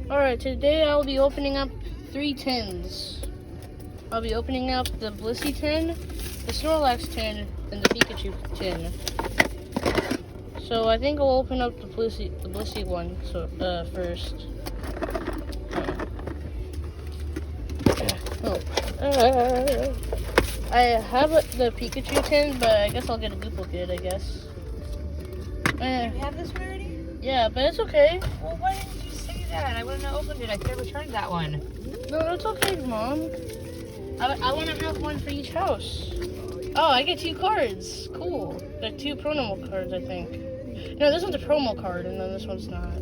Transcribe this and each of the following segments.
Alright, today I'll be opening up 3 tins. I'll be opening up the Blissey tin, the Snorlax tin, and the Pikachu tin. So I think I'll open up the Blissey one first. I have the Pikachu tin, but I guess I'll get a duplicate, I guess. You have this one already? Yeah, but it's okay. Well, why didn't you say that? I wouldn't have opened it. I could have returned that one. No, it's okay, Mom. I want to have one for each house. Oh, I get 2 cards. Cool. They're 2 promo cards, I think. No, this one's a promo card, and then this one's not.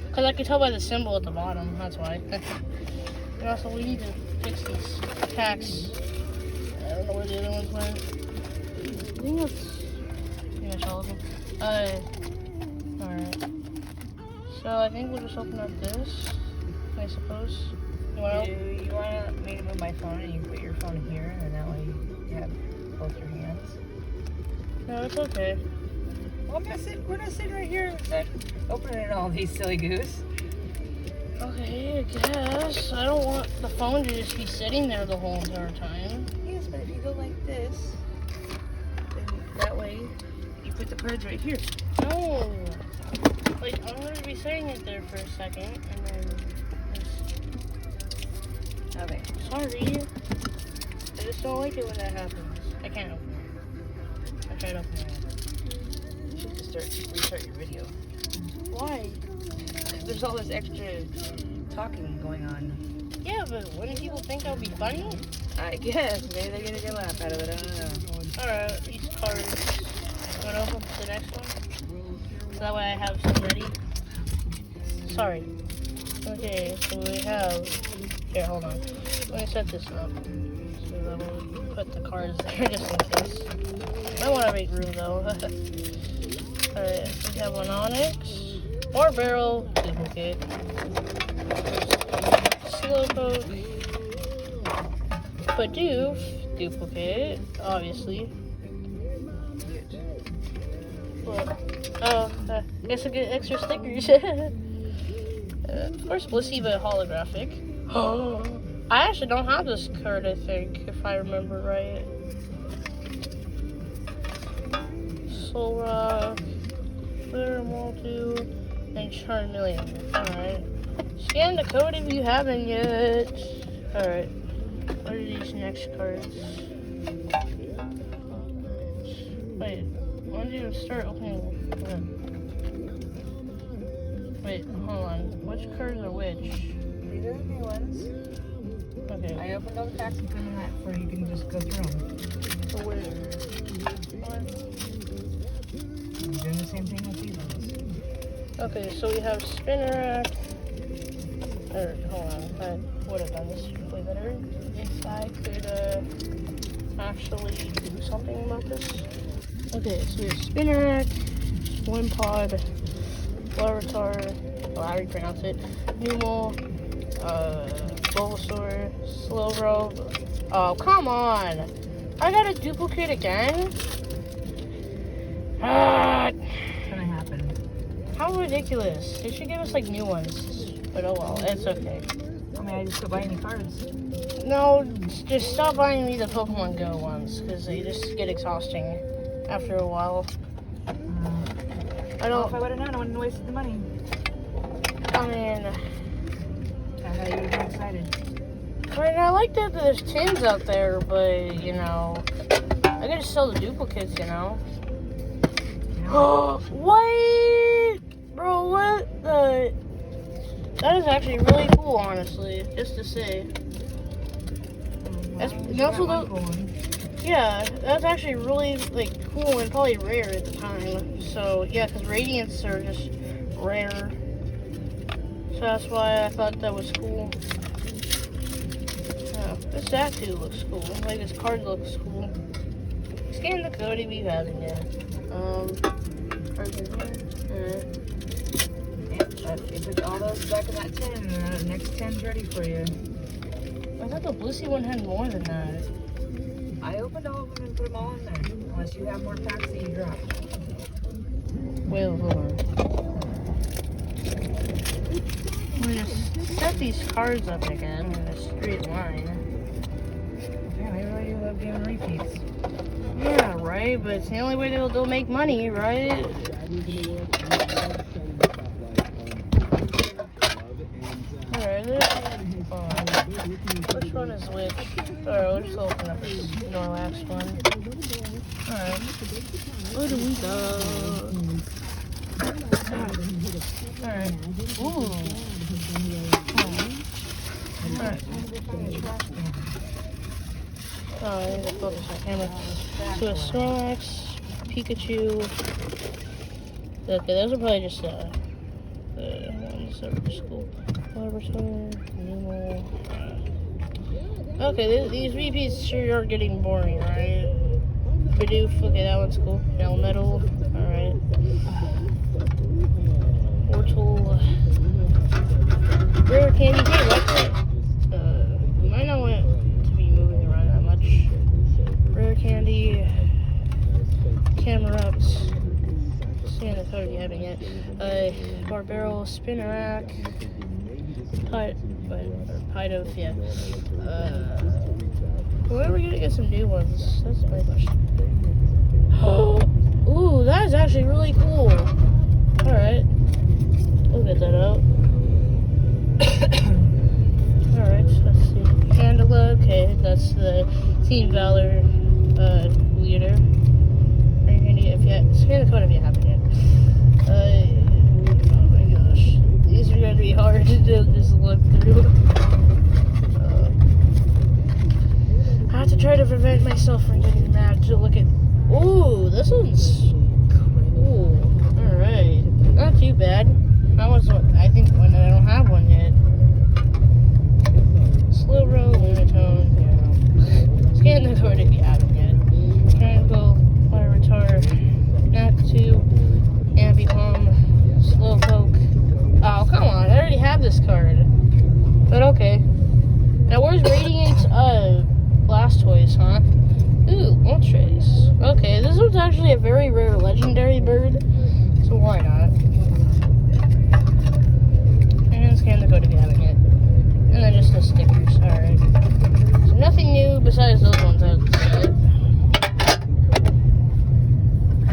Because I can tell by the symbol at the bottom. That's why. And also, we need to fix these packs. I don't know where the other ones went. I think that's all of them. Alright. So I think we'll just open up this, I suppose. You want me to move my phone and you put your phone here, and that way you have both your hands? No, it's okay. Well, we're gonna sit right here and opening all these silly goose. Okay, I guess. I don't want the phone to just be sitting there the whole entire time. Yes, but if you go like this, then that way you put the cards right here. No. Like, I'm going to be setting it there for a second, and then just... Okay. Sorry. I just don't like it when that happens. I can't open it. I tried opening it. You should just restart your video. Why? There's all this extra talking going on. Yeah, but wouldn't people think that would be funny? I guess. Maybe they're gonna get a laugh out of it. I don't know. Alright, these cards. You want to open the next one? So that way I have some ready. Sorry. Okay, so we have... Here, hold on. Let me set this up. So that we'll put the cards there just in case. I want to make room though. Alright, we have an Onyx. Or Barrel, duplicate. Slowpoke. Bidoof, duplicate, obviously. Well, I guess I get extra stickers. Of course, Blissey, but holographic. I actually don't have this card, I think, if I remember right. Solrock, Moltu, and Charmeleon. Alright. Scan the code if you haven't yet. Alright. What are these next cards? Wait, when do you start opening? Wait, hold on. Which cards are which? These are the new ones. Okay. I opened all the packs and put them in that for you can just go through them. So where? I'm doing the same thing with these ones. Okay, so we have Spinnerack. Hold on. I would have done this way better if I could actually do something about this. Okay, so we have Spinnerack, Wimpod, Larvitar, however you pronounce it, Numel, Bulbasaur, Slowbro. Oh, come on! I got a duplicate again? It's gonna happen. How ridiculous. They should give us like new ones. But oh well, it's okay. I mean, I just quit buying any cards. No, just stop buying me the Pokemon Go ones, because they just get exhausting after a while. Well, if I would have known, I wouldn't have wasted the money. I mean... I thought you would have been excited. I mean, I like that there's tins out there, but, you know... I gotta sell the duplicates, you know? What? Bro, what the... That is actually really cool, honestly, just to say. Yeah, that's actually really like cool and probably rare at the time. So yeah, because Radiants are just rare. So that's why I thought that was cool. Yeah, this tattoo looks cool. Like this card looks cool. Scan the code if you haven't yet. You put all those back in that tin, and the next tin's ready for you. I thought the Blissey one had more than that. I opened all of them and put them all in there, unless you have more packs that you dropped. Wait, hold on. I'm gonna set these cards up again in a straight line. Yeah, maybe I do love doing repeats. Yeah, right, but it's the only way they'll make money, right? Alright, which one is which? Alright, we'll just open up this Snorlax one. Alright. Where do we go? Alright. Ooh. Alright. Oh, I need to focus my camera. So a Snorlax, Pikachu. Okay, those are probably just the ones that were school. Laboratory, Nemo. Okay, these repeats sure are getting boring, right? Bidoof, okay, that one's cool. Melmetal, alright. Ortal. Rare Candy, hey, what's it? Might not want to be moving around that much. Rare Candy. Camerupt. Stand the code if you haven't yet. Barbaro, Spinnerack. Pidof, yeah. When are we gonna get some new ones? That's my question. Ooh, that is actually really cool. Alright. We'll get that out. Alright, let's see. Candela, okay, that's the Team Valor leader. Scan the code if you haven't yet. Oh my gosh. These are gonna be hard to just look through. I have to try to prevent myself from getting mad to look at. Ooh, this one's cool. Alright. Not too bad. I think I don't have one yet. Slowbro, Lunatone, yeah. Scan the code if you haven't yet. Triangle, Pyrotar, Natu, Ambipom, Slowpoke. Oh, come on. I already have this card. But okay. Now, where's Radiant Blastoise, huh? Ooh, Moltres. Okay, this one's actually a very rare legendary bird. So why not? And scan the code if you haven't yet. And then just the stickers. Alright. So nothing new besides those ones I would say.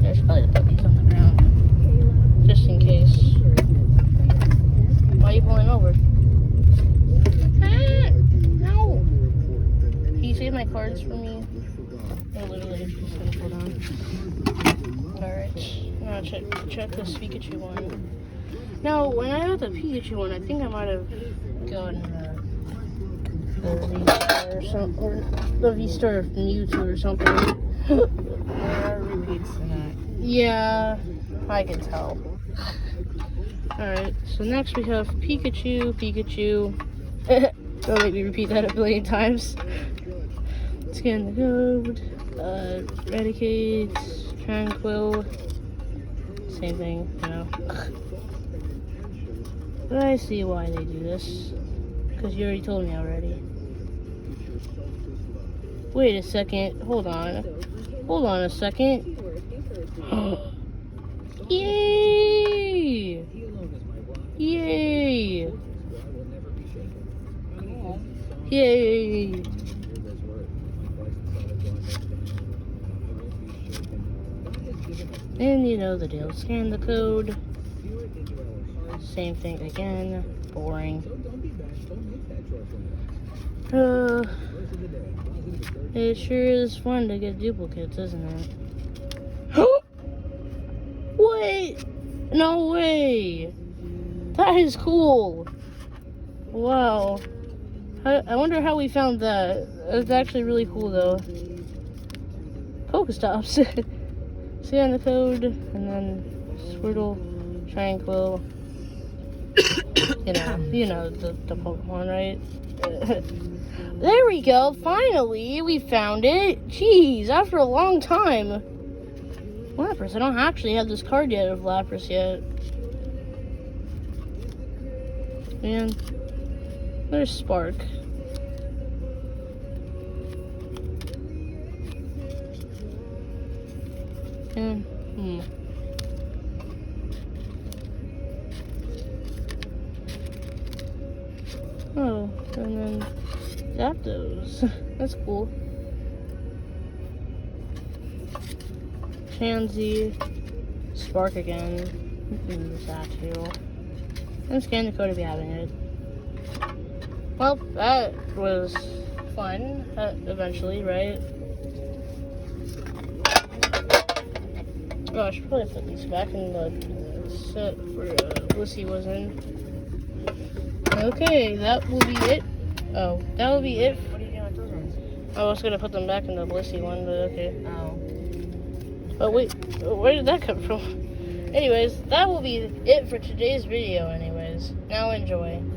There's probably putting something around. Just in case. Why are you pulling over? Ah, no! Can you save my cards for me? No, literally, just gonna put on. Alright. Now check this Pikachu one. Now, when I got the Pikachu one, I think I might have gotten the V-Star or something, or the V-Star of Mewtwo or something. There are repeats tonight. Yeah, I can tell. Alright, so next we have Pikachu. Don't make me repeat that a billion times. Scan the code. Eradicate. Tranquil. Same thing, you know. But I see why they do this. Because you already told me already. Wait a second. Hold on. Hold on a second. Yay! Yay! Yay! And you know the deal. Scan the code. Same thing again. Boring. It sure is fun to get duplicates, isn't it? Wait! No way! That is cool! Wow. I wonder how we found that. It's actually really cool though. Pokestops. Scan the code, and then Squirtle, Tranquil. You know the Pokemon, right? There we go. Finally, we found it. Jeez, after a long time. Lapras. I don't actually have this card yet of Lapras yet. Man, there's Spark. And Oh, and then Zapdos. That's cool. Chansey. Spark again. That too. And scan the code if you haven't yet. Well, that was fun, eventually, right? Oh, I should probably put these back in the set where Blissey was in. Okay, that will be it. Oh, that will be it. What are you doing with those ones? I was gonna put them back in the Blissey one, but okay. Oh. Oh, wait, where did that come from? Anyways, that will be it for today's video anyways. Now enjoy.